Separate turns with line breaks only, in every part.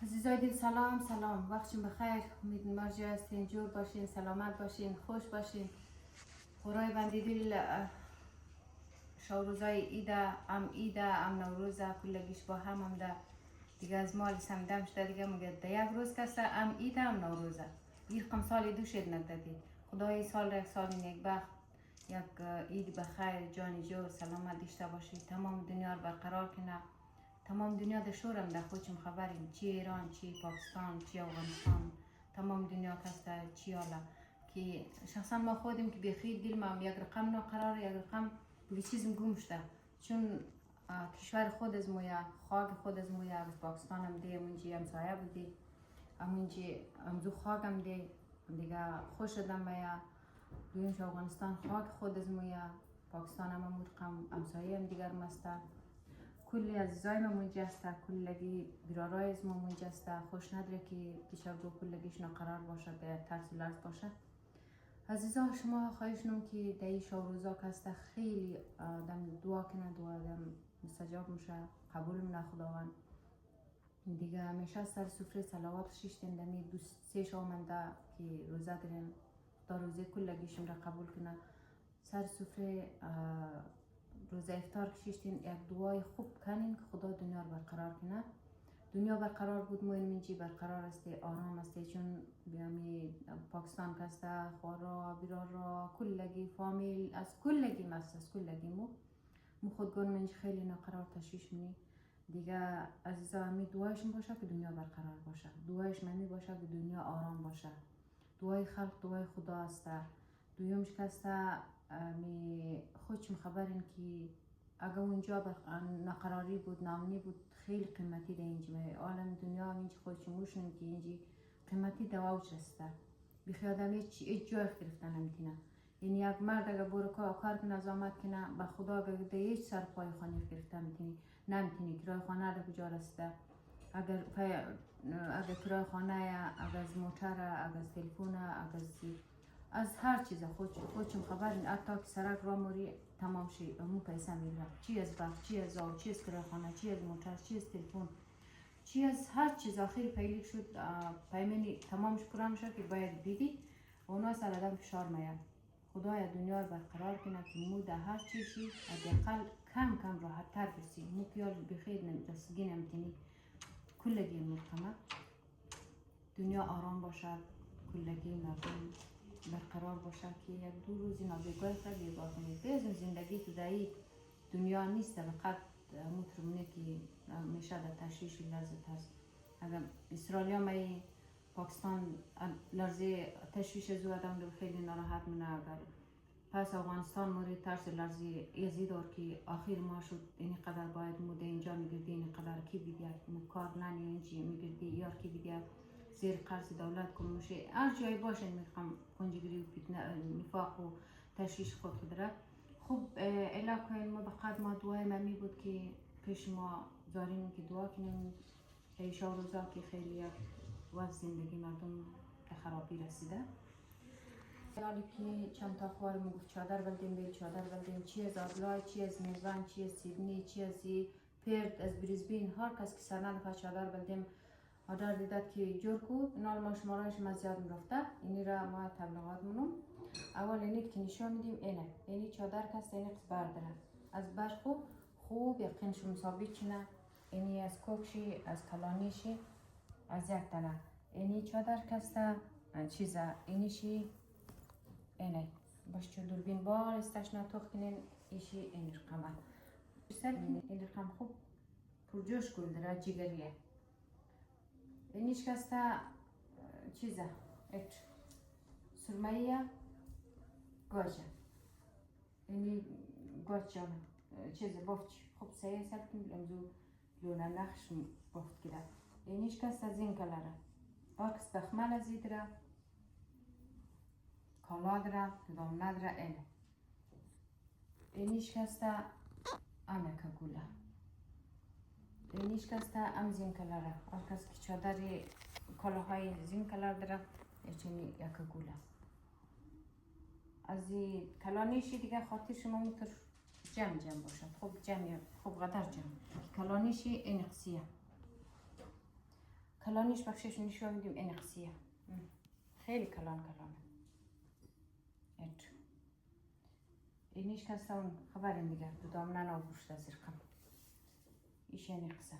عزیزای دل سلام وقتشون بخیر. امید مرجع هستین، جور باشین، سلامت باشین، خوش باشین. خورای بندی دل شوروزای ایده ام نوروزه کلگیش با هم ده دیگه از مال سمدم شده دیگه مگه ده یک روز کسته ام ایده ام نوروزه یکم سال دو شد ندادی. خدای سال یک سال نیک بخت یک عید بخیر جانی جور سلامت داشته باشید. تمام دنیا رو برقرار کنه. تمام دنیا در شورم در خودشم خبریم، چی ایران چی پاکستان چی افغانستان تمام دنیا کسته چی حالا که شخصا ما خودم که بخیر دل ما یک رقم ناقرار یک رقم بگی چیزم گم شده چون کشور خود از مویا خاک خود از مویا از پاکستان هم ده منجی همسایه بودی امونجی امزو خاکم ده دیگه خوش شدم بیا دویمش افغانستان خاک خود از مویا پاکستان هم رقم همسایه هم دیگر مسته کلی عزیزای ما منجی هسته کلگی برارای از ما منجی هسته خوش نداره که کشورگو کلگیش ناقرار باشه به ترس و لرز باشه. عزیزا شما خواهشنم که در این شوروزا که هسته خیلی دم دعا کنه دعا دم مستجاب میشه قبول منه خداوند دیگه همیشه سر سفره صلوات شیشتین دمی دو سه شامنده که روزه داریم خدا روزه کلگیشم را قبول کنه سر سفره روزه افطار کشیشتین یک دعای خوب کنین که خدا دنیا رو برقرار کنه. دنیا برقرار بود منجی برقرار است آرام است چون بیامی پاکستان کسته خورا بیرارا کلگی فامیل از کلگی مست از کلگی مو خودگون منج خیلی ناقرار تشویش منی دیگه عزیزا همی دعایشون باشه که دنیا برقرار باشه دعایش منی باشه که دنیا آرام باشه دعای خلق دعای خدا است. دویمش کسته می خودشم خبرین که اگه اونجا نقراری بود نامنی بود خیلی قیمتی ده اینجا عالم دنیا اینجا خودشم موشنم که اینجا قیمتی دواوچ رسته بخیادم هیچ جای گرفتن نمیتینه یعنی یک مرد اگه برو کار کنه نظامت کنه به خدا اگه ده هیچ سر پای خانه گرفته نمیتینی کرای خانه ده کجا رسته اگر کرای خانه اگر از موتر اگر از تلفون اگر از هر چیز خودشم خبرین حتی که سرک را موری تمام شی امو پیسه میگیرم چی از بخت چی از آب چی از کراخانه چی از موتر چی از تلفن چی از هر چیز آخری پیلی شد پیمنی تمامش پورا میشه که باید بیدی و اونا سر آدم فشار میاد. خدای دنیا رو برقرار کنه که مو در هر چیزی حداقل کم راحت تر بسی مو پیال بخیر رسیدگی نمیتینی کلگی مرتمه دنیا آرام باشد کلگی مردم برقرار باشه که یک دو روزی نابگاه خیلی باکنید بیزم زندگی تو دایی دنیا نیست فقط مطرمونه که میشه در تشویش لرزت هست اگر اسرائیل می پاکستان لرزه تشویش زو آدم رو خیلی ناراحت منه اگر پس افغانستان مورد ترس لرزه ایزی دار که آخر ما شد این قدر باید موده اینجا میگردی این قدر کی بیدید مکار لنی اینجی میگردی یار کی بیدید زیر قرض دولت کنم میشه هر جایی باشه میخوام کنجگیری و نفاق و تشویش خود داره خوب علاقه این ما بقید ما دعای ممی بود که پیش ما زاریم که دعا کنیم ای شوروزا که خیلی وقت زندگی مردم به خرابی رسیده حالی که چند تا خوار میگفت چادر بلدیم بیل چادر بلدیم چی از آدلای چی از میزبان چی از سیدنی چی از پرت از بریزبین هر کس که سرنان فا چادر بلدیم آدر دیدد که جور کو اینال ما شمارایش ما زیاد میرفته اینی را ما تبلیغات منم اول اینی که نشان میدیم اینه اینی چادر کست اینی قص برداره از بر خوب یقینشو مسابقی چینه اینی از کوکشی از کلانیشی از یک تنه اینی چادر کسته چیزه اینیشی اینه باش چون دوربین بار استشنا توخ کنین ایشی این رقمه این رقم خوب پرجوش گل داره جگریه اینیش کسته چیزه ایت سرمایه گاجه اینی گاج جانه چیزه بافت خوب سایه سب کنیم امزو لونه نخش بافت کرده اینیش کسته زین کلره آکس بخمل ازی داره کالا داره کدام نداره اینه اینیش کسته امکه گوله اینیش کسته ام زین کلره هر کس که چادر کالاهای زین کلر داره یچنی یک گوله از کلانیشی دیگه خاطر شما میتر جمع باشد خوب جمع خوب قدر جمع کلانیشی این قصیه کلانیش بخشش نشون میدیم این قصیه خیلی کلانه اینیش کسته اون خبرین دیگه دو دامنه نابوشت از زیر کم ایش اینی قصه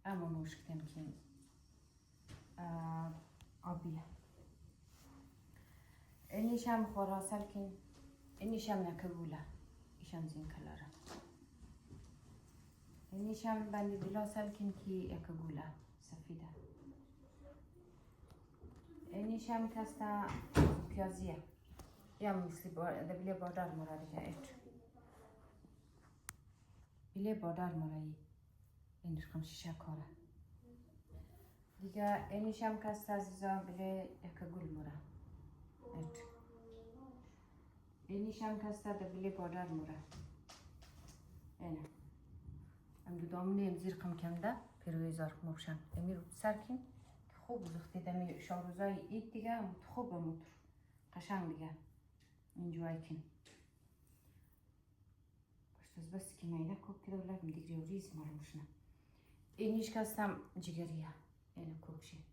اما مشکتیم که آبیه اینیش هم خوراسل کن اینیش هم نکبوله ایش هم زین کلاره اینیش هم بندی دلا سل کن که یکبوله سفیده اینیش هم کسته پیازیه یا مثل دبیله بادر مرادی که ایت بیله بادر مرایی این رقم شیشه کاره دیگه اینیش هم کسته عزیزا بیله یک گل مره ایت اینیش هم کسته دبیله بادر مره اینه ام دو دامنه زیر قم کم ده پیروی زار مبشن امیر سرکین خوب زختی دمی شاروزای اید دیگه خوب موتر قشنگ دیگه اینجوری کن پس بس که میله کوک کده ولکم دیگری و ریز مالوشنه اینیش کستم جگریه اینو کوکشی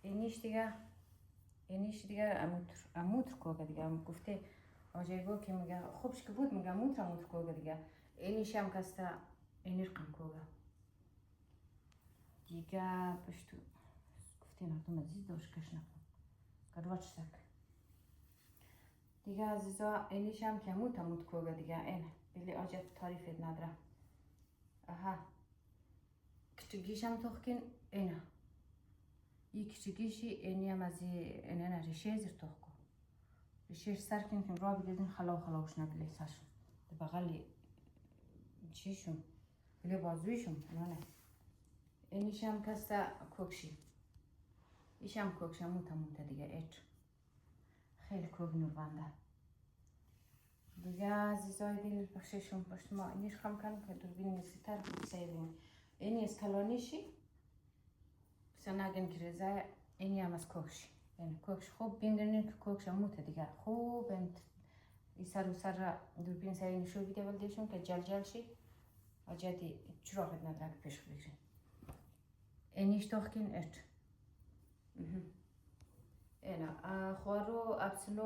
اینیش دیگه اموتر کوکه دیگه گفته آجایگو که میگه خوبش که بود میگه اموتر کوکه دیگه اینیش هم کسته اینیر قم کوکه دیگه پشتو گفته نردم عزیز داشت کش نکن کدواچ سک دیگه عزیزا اینیش هم که موت کوگه دیگه اینه بلی آجت تعریفت نداره اها کچگیش هم توخکن اینه ای کچگیشی اینی هم از اینه ریشه زیر توخکو ریشه سر کن که را بیدین خلاوش نبیلی سرشون ده بغلی چیشون بلی بازویشون نه اینیش هم کسته کوکشی ایش هم کوکش هم موت دیگه ایت خیلی کوک نوربنده دیگه عزیزای دل بخششون پشت ما اینیش خم کنم که دوربین نسیتر بسیاریم اینی از کلانیشی بسیار نگن که رزه اینی هم از کوکشی یعنی کوکش خوب بینگرنین که کوکش هم موت دیگه خوب ای سر و سر دوربین سری نشو بیده ولدیشون که جل شی آجادی چراغت نداره که پیش بگیرین اینیش توخکین ایت اینا خوارو ابسلو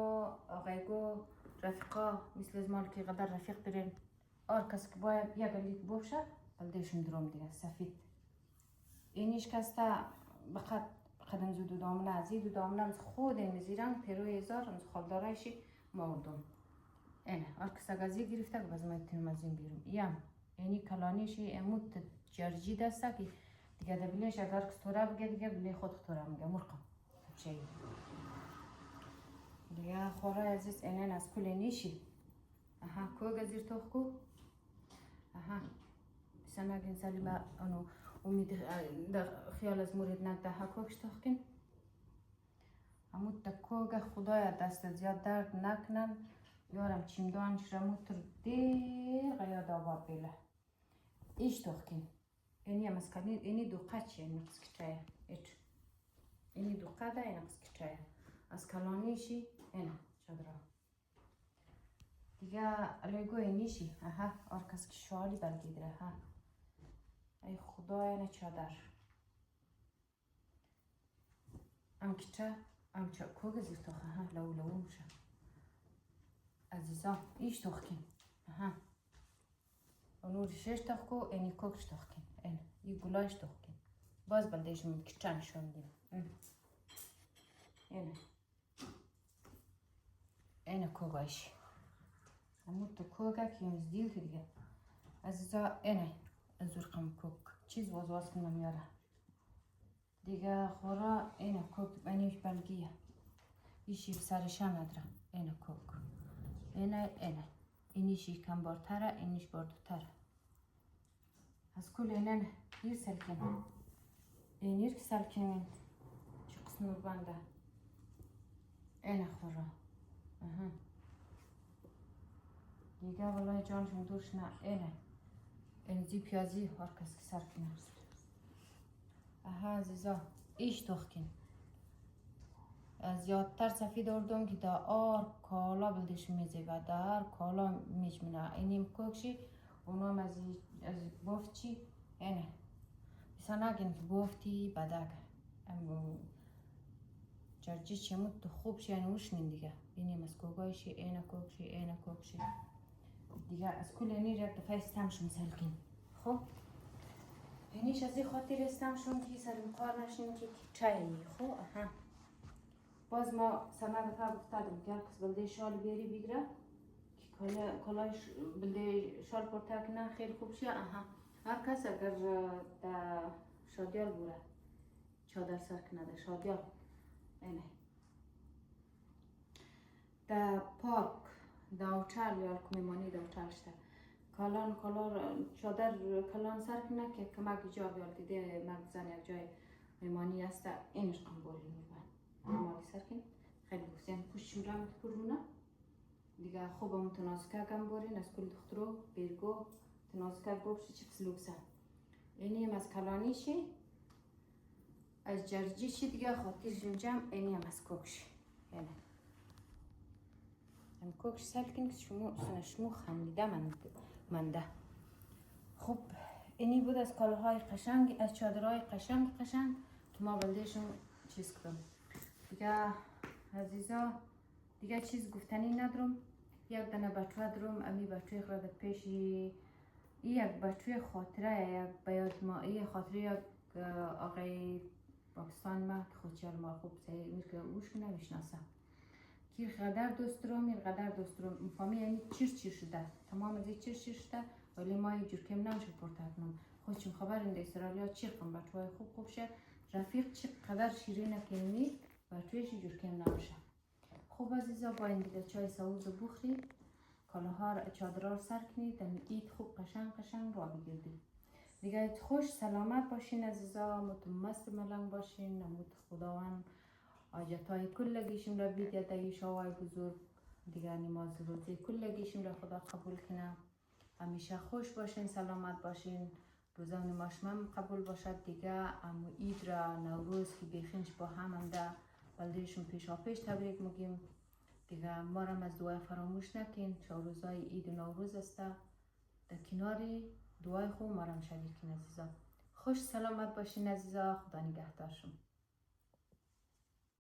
آقایگو رفیقا مثل از مال که قدر رفیق دارین کس که باید یا گلیت بوشه بلدهشون دروم دیگه سفید اینیش کسته بخط قدم زود دامنه ازی دو دامنه از خود این زیران پیروی ازار از خالدارایشی موردم اینه کس اگازی گرفته که باز ما ایتونم از این بیرون یم اینی کلانیشی اموت جرجی دسته که دیگه دبیلش اگر کستوره بگه دیگه بلی خود کستوره میگه مرقم چی دیگه خوره عزیز اینن از کل نیشی کوگ زیر توخکو بسن اگه سلیمه انو امید خیال از مورد نده کوگش توخکن امود کوگ خدای دست زیاد درد نکنن یارم چیمدان شرموتر دیر غیاد آباد بیله ایش توخکن اینی هم از کنید اینی دو قچه این نقص کچه اینی دو قده این نقص کچه از کلانیشی اینه چادره دیگه علیگو اینیشی کس که شوالی بلگیدره ای خدای اینه چادر ام کچه ام چه کوگ زیر توخه لو میشه عزیزا ایش توخکن اونو ریشش توخکو اینی کوگش توخکن اینه ای گلایش توخکن باز بلدهشون کچه نشون دیم اینه کوگایش امو تو کوگا که یمز دیل که دیگه عزیزا اینه از رقم کوگ چیز واز کنم یاره دیگه خورا اینه کوگ اینیش بلگیه ایشی بسرشا ندارم اینه کوگ اینه اینیشی کم بارتره اینیش باردوتره از کل اینه یه سلکن اینیر که سلکن چه قسم رو بنده اینه خورا دیگه والله جانشون دورش نه اینه زی پیازی هر کس که سر کنه عزیزا ایش توخکن زیادتر سفید اردم که دا کالا بلدش میزه و دا کالا میجمنه اینیم کوکشی اونام از بافت چی اینه مثلا نگین که گفتی بدک ام جرجی چمود تو خوب شی نوشنین دیگه بینیم از کوگایشی اینا کوکشی اینا کوکشی دیگه از کل اینی رب دفعه استمشون سلکین خب اینیش از این خاطر استمشون که سر مقار نشین که چایی خب اها باز ما سمه دفعه گفتادم که کس بلده شال بیاری بگیره که کلاش بلده شال پرتک نه خیلی خوب شیه اها هر کس اگر در شادیال بوره چادر سر کنه در شادیال اینه در پارک داوچال یا کمیمانی داوچال شده کالان چادر کالان سر کنه که کمک جا بیار دیده مگزن یک جای میمانی هسته اینش قنبولی میبن مالی سر کنه خیلی بسیم پوش شورم کرونه دیگه خوب متناسکه گنبورین از کل دخترو بیرگو متناسکه گوشی چپس لوکسن اینی هم از کلانیشی از جرجیشی دیگه خاطر جنجم اینی هم از کوکشی اینه هم کوکش سلکن که شمو خمیده منده خب اینی بود از کالاهای قشنگ از چادرهای قشنگ که ما بلدهشون چیز کردم دیگه عزیزا دیگه چیز گفتنی ندارم یک دانه بچه دارم امی بچه خود پیشی یک بچه خاطره یک بیاد ما ای خاطره یک آقای پاکستان ما که خودشال ما خوب سه میشه اوش نمیشناسم که قدر دوست دارم فامی یعنی چیر شده تمام از چیر شده ولی ما یه جور کم نمیشه پرتکنم خودشون خبر این استرالیا چی کن بچه های خوب شه رفیق چی قدر شیرینه که می بچه‌ش جور کم نمیشه خوب عزیزا با این دیگه چای سوز بخورید کالاها چادرها سر کنید دم اید خوب قشنگ را بگیردید دیگه خوش سلامت باشین عزیزا متمست ملنگ باشین نمود خداوند حاجتای کلگیشون را بیده دیگه شاوای بزرگ دیگه نماز روزی کلگیشون را خدا قبول کنه همیشه خوش باشین سلامت باشین روزان ماشمم قبول باشد دیگه امو اید را نوروز که بیخینش با هم انده بلدهشون پیشا پیش تبریک میگیم دیگه ما را از دعای فراموش نکن روزای عید و نوروز است در کناری دعای خوب ما را شریک کن عزیزا خوش سلامت باشین عزیزا خدا نگهدارشون